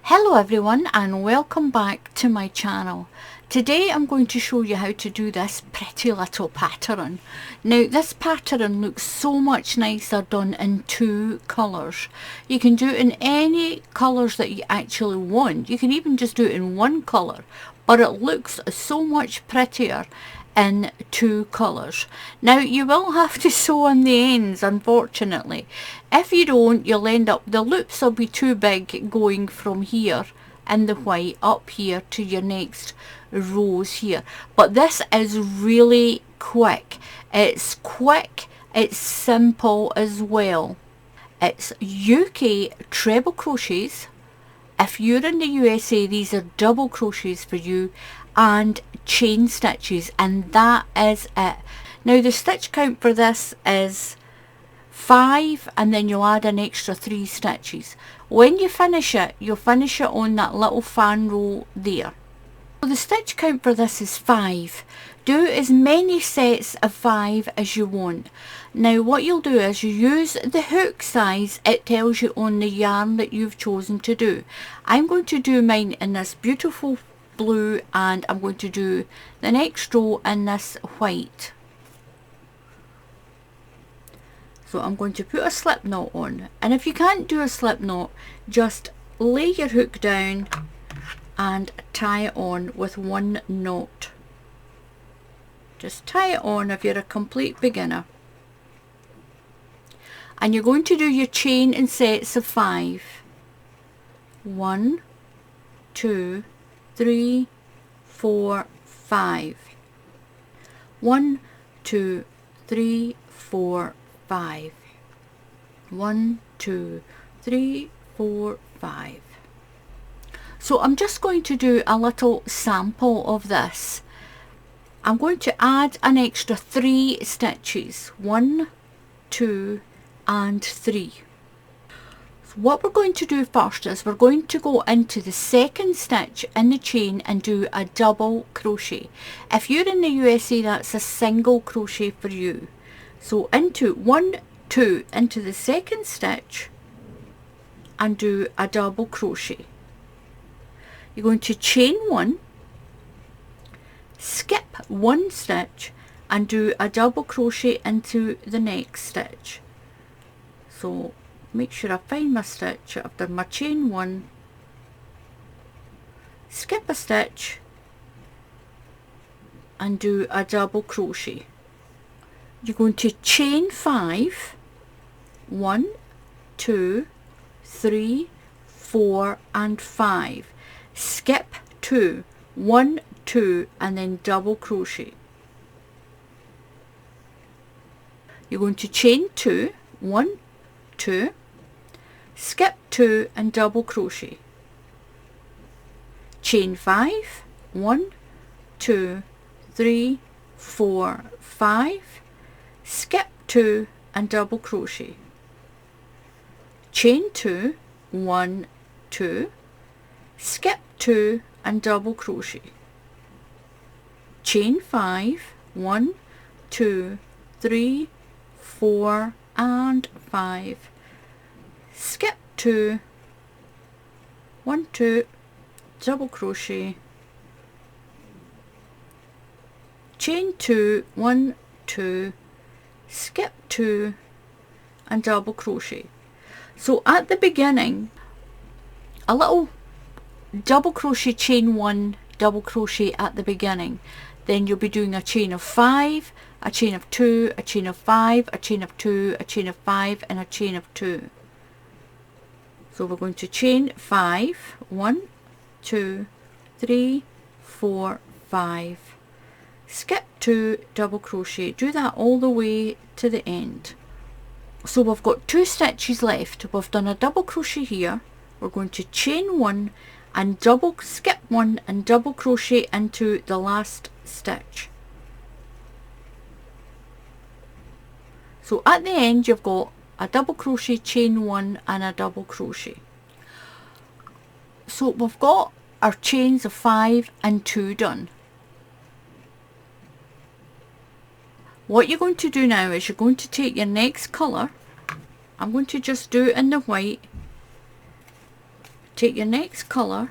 Hello everyone and welcome back to my channel. Today I'm going to show you how to do this pretty little pattern. Now this pattern looks so much nicer done in two colours. You can do it in any colours that you actually want. You can even just do it in one colour, but it looks so much prettier in two colours. Now you will have to sew on the ends, unfortunately. If you don't, you'll end up, the loops will be too big going from here in the white up here to your next rows here. But this is really quick. It's quick, it's simple as well. It's UK treble crochets. If you're in the USA, these are double crochets for you, and chain stitches, and that is it. Now the stitch count for this is 5, and then you'll add an extra 3 stitches. When you finish it, you'll finish it on that little fan roll there. So the stitch count for this is 5. Do as many sets of 5 as you want. Now what you'll do is you use the hook size it tells you on the yarn that you've chosen to do. I'm going to do mine in this beautiful blue, and I'm going to do the next row in this white. So I'm going to put a slip knot on, and if you can't do a slip knot, just lay your hook down and tie it on with one knot. Just tie it on if you're a complete beginner. And you're going to do your chain in sets of 5. 1, 2, 3, 4, 5. 1, 2, 3, 4, 5. 1, 2, 3, 4, 5. So I'm just going to do a little sample of this. I'm going to add an extra 3 stitches. 1, 2, and 3. So what we're going to do first is we're going to go into the second stitch in the chain and do a double crochet. If you're in the USA, that's a single crochet for you. So into 1, 2 into the second stitch and do a double crochet. You're going to chain 1, skip 1 stitch and do a double crochet into the next stitch. So make sure I find my stitch after my chain 1, skip a stitch and do a double crochet. You're going to chain 5, 1, 2, 3, 4 and 5, skip 2, 1, 2 and then double crochet. You're going to chain 2, 1, 2, skip 2 and double crochet. Chain 5, 1, 2, 3, 4, 5, skip 2 and double crochet. Chain 2, 1, 2, skip 2 and double crochet. Chain 5, 1, 2, 3, 4 and 5, skip 2, 1, 2, double crochet, chain 2, 1, 2, skip 2 and double crochet. So at the beginning, a little double crochet, chain 1, double crochet at the beginning. Then you'll be doing a chain of 5, a chain of 2, a chain of 5, a chain of 2, a chain of 5 and a chain of 2. So we're going to chain 5, 1, 2, 3, 4, 5, skip 2, double crochet. Do that all the way to the end. So we've got 2 stitches left. We've done a double crochet here. We're going to chain 1 and double skip 1 and double crochet into the last stitch. So at the end you've got a double crochet, chain 1 and a double crochet. So we've got our chains of 5 and 2 done. What you're going to do now is you're going to take your next colour. I'm going to just do it in the white. take your next colour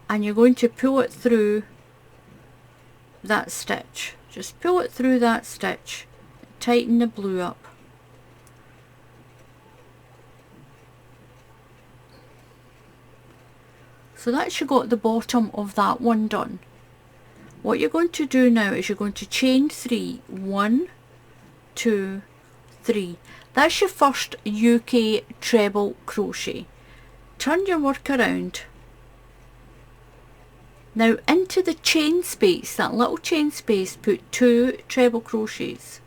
and you're going to pull it through that stitch. Just pull it through that stitch, tighten the blue up. So that's you got the bottom of that one done. What you're going to do now is you're going to chain 3, 1, 2, 3. That's your first UK treble crochet. Turn your work around. Now into the chain space, that little chain space, put 2 treble crochets.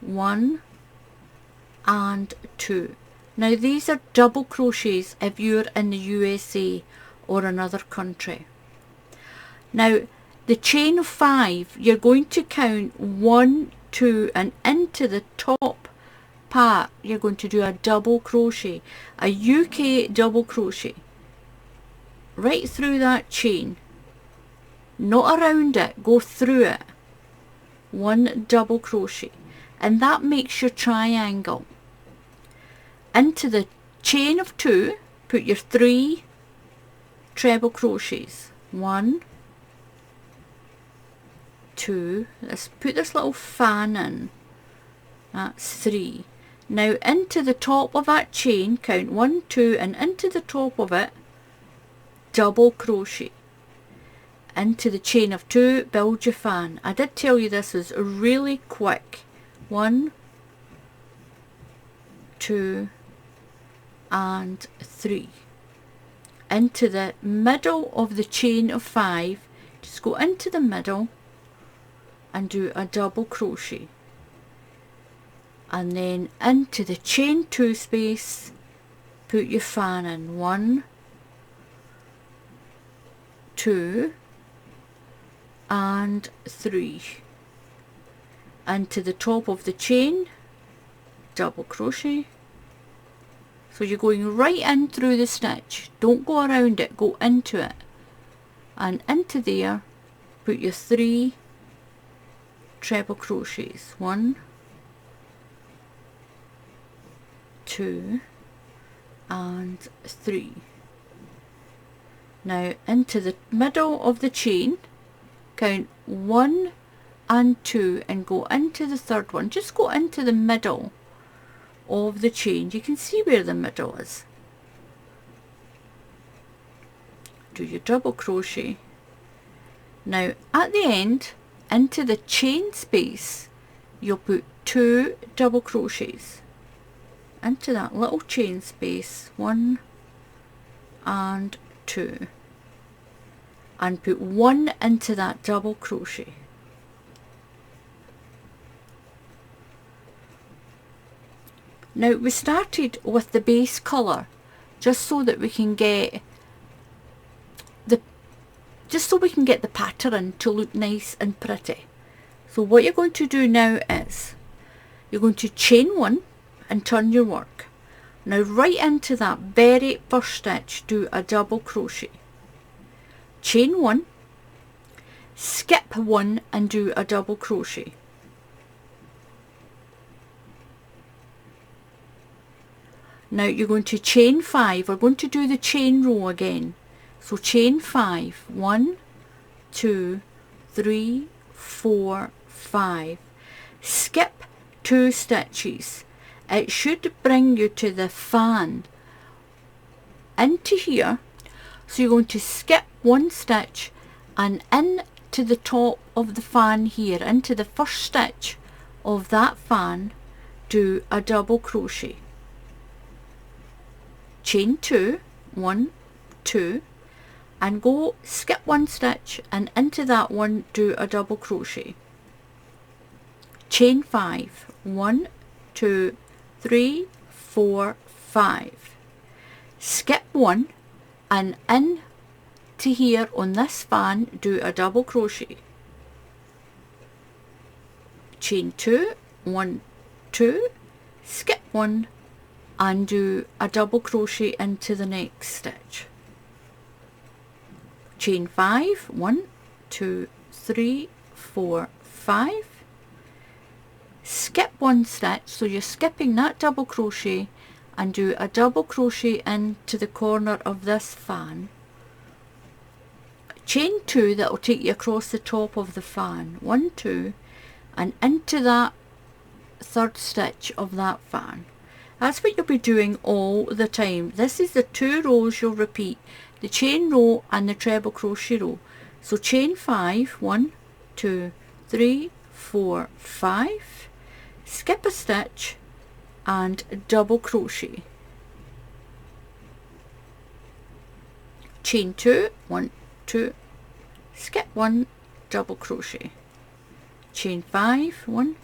1 and 2. Now these are double crochets if you're in the USA or another country. Now the chain of 5, you're going to count 1, 2 and into the top part you're going to do a double crochet, a UK double crochet right through that chain, not around it, go through it, 1 double crochet, and that makes your triangle. Into the chain of 2 put your 3 treble crochets, 1, 2, let's put this little fan in, that's 3. Now into the top of that chain, count 1, 2 and into the top of it, double crochet. Into the chain of 2, build your fan. I did tell you this was really quick. 1, 2 and 3. Into the middle of the chain of 5, just go into the middle and do a double crochet, and then into the chain 2 space put your fan in, 1, 2 and 3. Into the top of the chain, double crochet. So you're going right in through the stitch, don't go around it, go into it, and into there put your 3 treble crochets, 1, 2 and 3. Now into the middle of the chain, count 1 and 2 and go into the third one. Just go into the middle of the chain. You can see where the middle is. Do your double crochet. Now at the end, into the chain space, you'll put 2 double crochets into that little chain space, 1 and 2, and put 1 into that double crochet. Now we started with the base colour just so that we can get the pattern to look nice and pretty. So what you're going to do now is you're going to chain 1 and turn your work. Now right into that very first stitch do a double crochet, chain 1, skip 1 and do a double crochet, now you're going to chain 5. We're going to do the chain row again. So chain 5, 1, 2, 3, 4, 5. Skip 2 stitches. It should bring you to the fan into here. So you're going to skip 1 stitch and in to the top of the fan here, into the first stitch of that fan, do a double crochet. Chain 2, 1, 2. And go skip 1 stitch and into that one do a double crochet, chain 5, 1, 2, 3, 4, 5, skip 1 and in to here on this fan do a double crochet, chain 2, 1, 2, skip 1 and do a double crochet into the next stitch. Chain 5, 1, 2, 3, 4, 5, skip one stitch, so you're skipping that double crochet, and do a double crochet into the corner of this fan, chain 2, that will take you across the top of the fan, 1, 2, and into that third stitch of that fan. That's what you'll be doing all the time. This is the 2 rows you'll repeat, the chain row and the treble crochet row. So chain 5, 1, 2, 3, 4, 5, skip a stitch and double crochet, chain 2, 1, 2, skip 1, double crochet, chain 5, 1,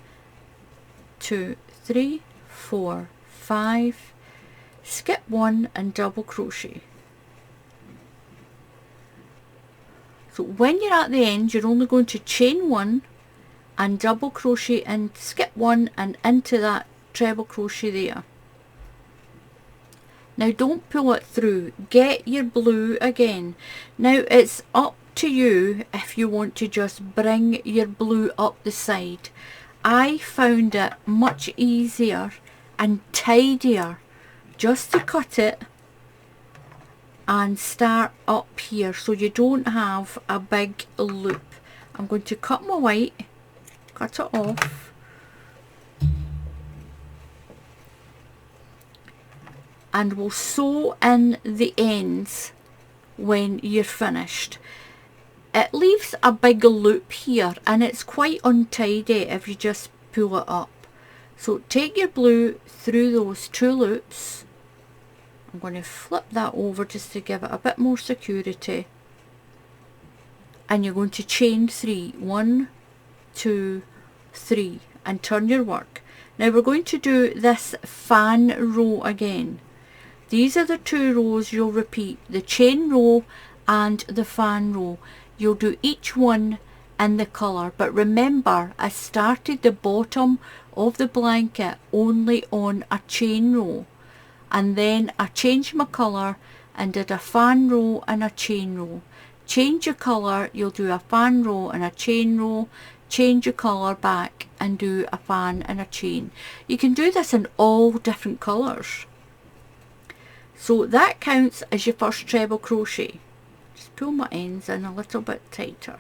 2, 3, 4, 5, skip 1 and double crochet. So when you're at the end, you're only going to chain 1 and double crochet and skip 1 and into that treble crochet there. Now don't pull it through, get your blue again. Now it's up to you if you want to just bring your blue up the side. I found it much easier and tidier just to cut it and start up here so you don't have a big loop. I'm going to cut my white, cut it off, and we'll sew in the ends when you're finished. It leaves a big loop here and it's quite untidy if you just pull it up. So take your blue through those 2 loops. I'm going to flip that over just to give it a bit more security, and you're going to chain 3, 1, 2, 3, and turn your work. Now we're going to do this fan row again. These are the 2 rows you'll repeat, the chain row and the fan row. You'll do each one in the colour, but remember I started the bottom of the blanket only on a chain row, and then I changed my colour and did a fan row and a chain row. Change your colour, you'll do a fan row and a chain row, change your colour back and do a fan and a chain. You can do this in all different colours. So that counts as your first treble crochet. Just pull my ends in a little bit tighter.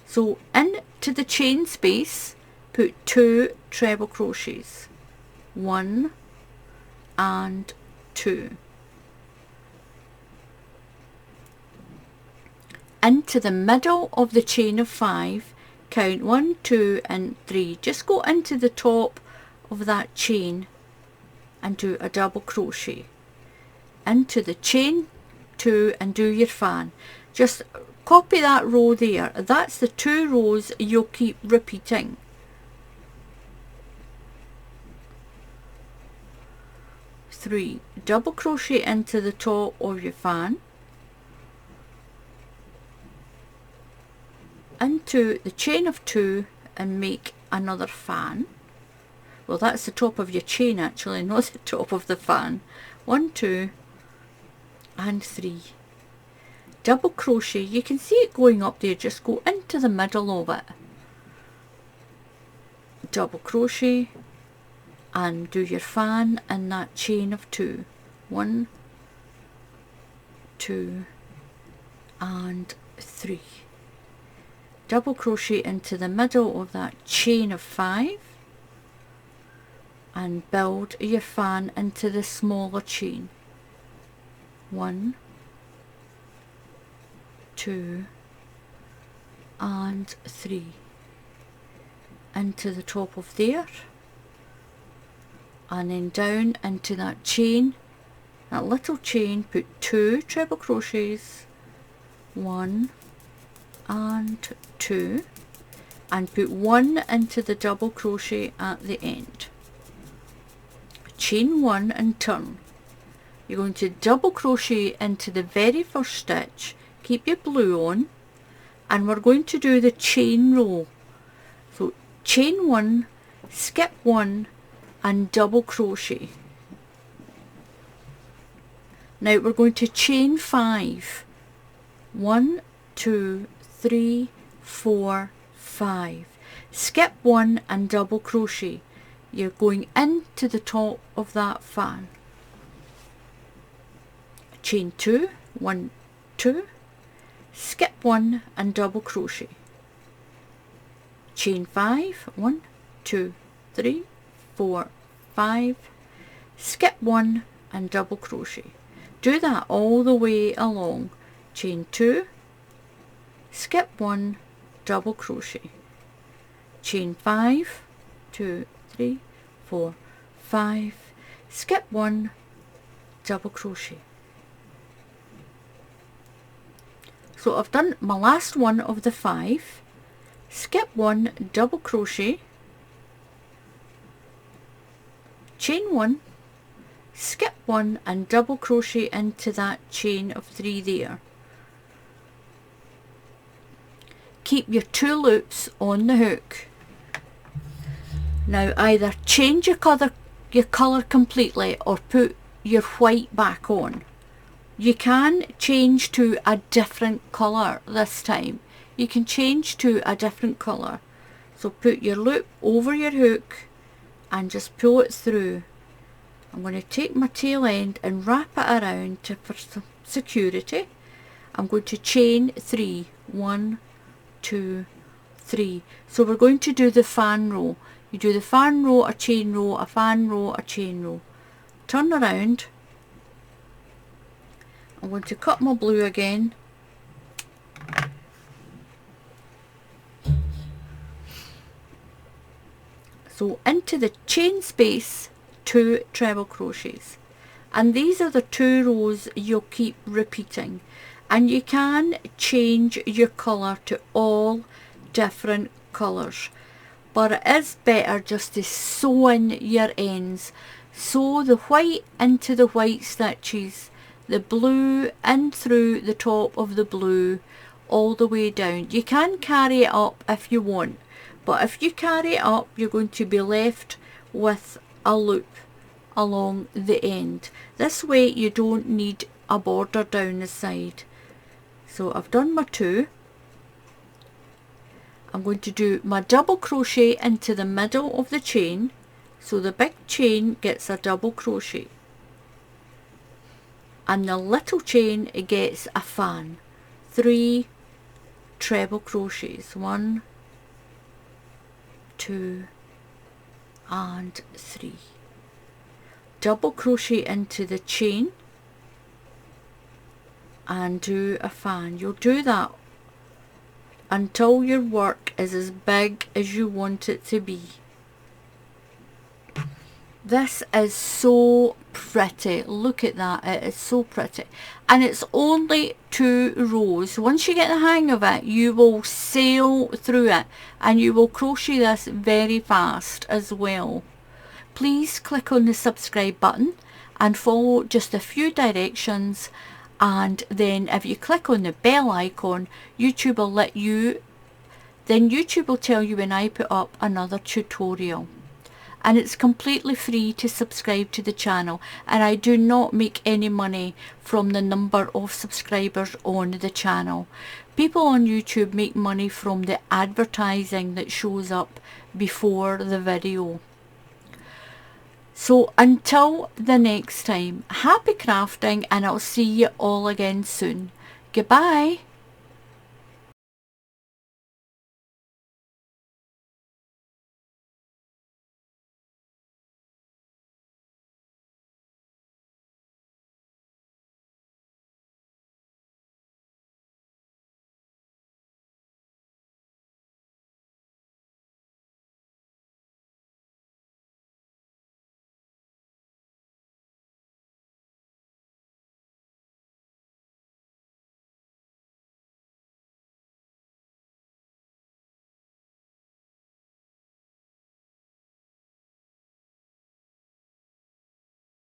So into the chain space, put 2 treble crochets, 1 and 2. Into the middle of the chain of 5, count 1, 2 and 3. Just go into the top of that chain and do a double crochet. Into the chain 2 and do your fan. Just copy that row there. That's the 2 rows you'll keep repeating. Three, double crochet into the top of your fan, into the chain of 2 and make another fan. Well, that's the top of your chain actually, not the top of the fan. 1, 2 and 3. Double crochet, you can see it going up there, just go into the middle of it. Double crochet and do your fan in that chain of 2. 1, 2 and 3. Double crochet into the middle of that chain of 5 and build your fan into the smaller chain. 1, 2 and 3 into the top of there, and then down into that chain, that little chain, put 2 treble crochets, 1 and 2, and put 1 into the double crochet at the end. Chain 1 and turn. You're going to double crochet into the very first stitch, keep your blue on, and we're going to do the chain row. So chain 1, skip 1 and double crochet. Now we're going to chain 5. 1, 2, 3, 4, 5. skip 1 and double crochet. You're going into the top of that fan. Chain 2, 1, 2, skip 1 and double crochet. Chain 5, 1, 2, 3, 4, 5, skip 1 and double crochet. Do that all the way along. Chain 2, skip 1, double crochet. Chain 5, 2, 3, 4, 5, skip 1, double crochet. So I've done my last one of the 5, skip 1, double crochet, chain 1, skip 1 and double crochet into that chain of 3 there. Keep your 2 loops on the hook. Now either change your colour completely or put your white back on. You can change to a different colour this time. You can change to a different colour. So put your loop over your hook and just pull it through. I'm going to take my tail end and wrap it around for some security. I'm going to chain 3, 1, 2, 3. So we're going to do the fan row. You do the fan row, a chain row, a fan row, a chain row. Turn around. I'm going to cut my blue again. So into the chain space, 2 treble crochets. And these are the 2 rows you'll keep repeating. And you can change your colour to all different colours. But it is better just to sew in your ends. Sew the white into the white stitches, the blue in through the top of the blue, all the way down. You can carry it up if you want, but if you carry it up, you're going to be left with a loop along the end. This way you don't need a border down the side. So I've done my 2. I'm going to do my double crochet into the middle of the chain, so the big chain gets a double crochet and the little chain gets a fan. 3 treble crochets, 1, 2 and 3. Double crochet into the chain and do a fan. You'll do that until your work is as big as you want it to be. This is so pretty. Look at that. It is so pretty. And it's only 2 rows. Once you get the hang of it, you will sail through it and you will crochet this very fast as well. Please click on the subscribe button and follow just a few directions, and then if you click on the bell icon, YouTube will tell you when I put up another tutorial. And it's completely free to subscribe to the channel, and I do not make any money from the number of subscribers on the channel. People on YouTube make money from the advertising that shows up before the video. So until the next time, happy crafting, and I'll see you all again soon. Goodbye.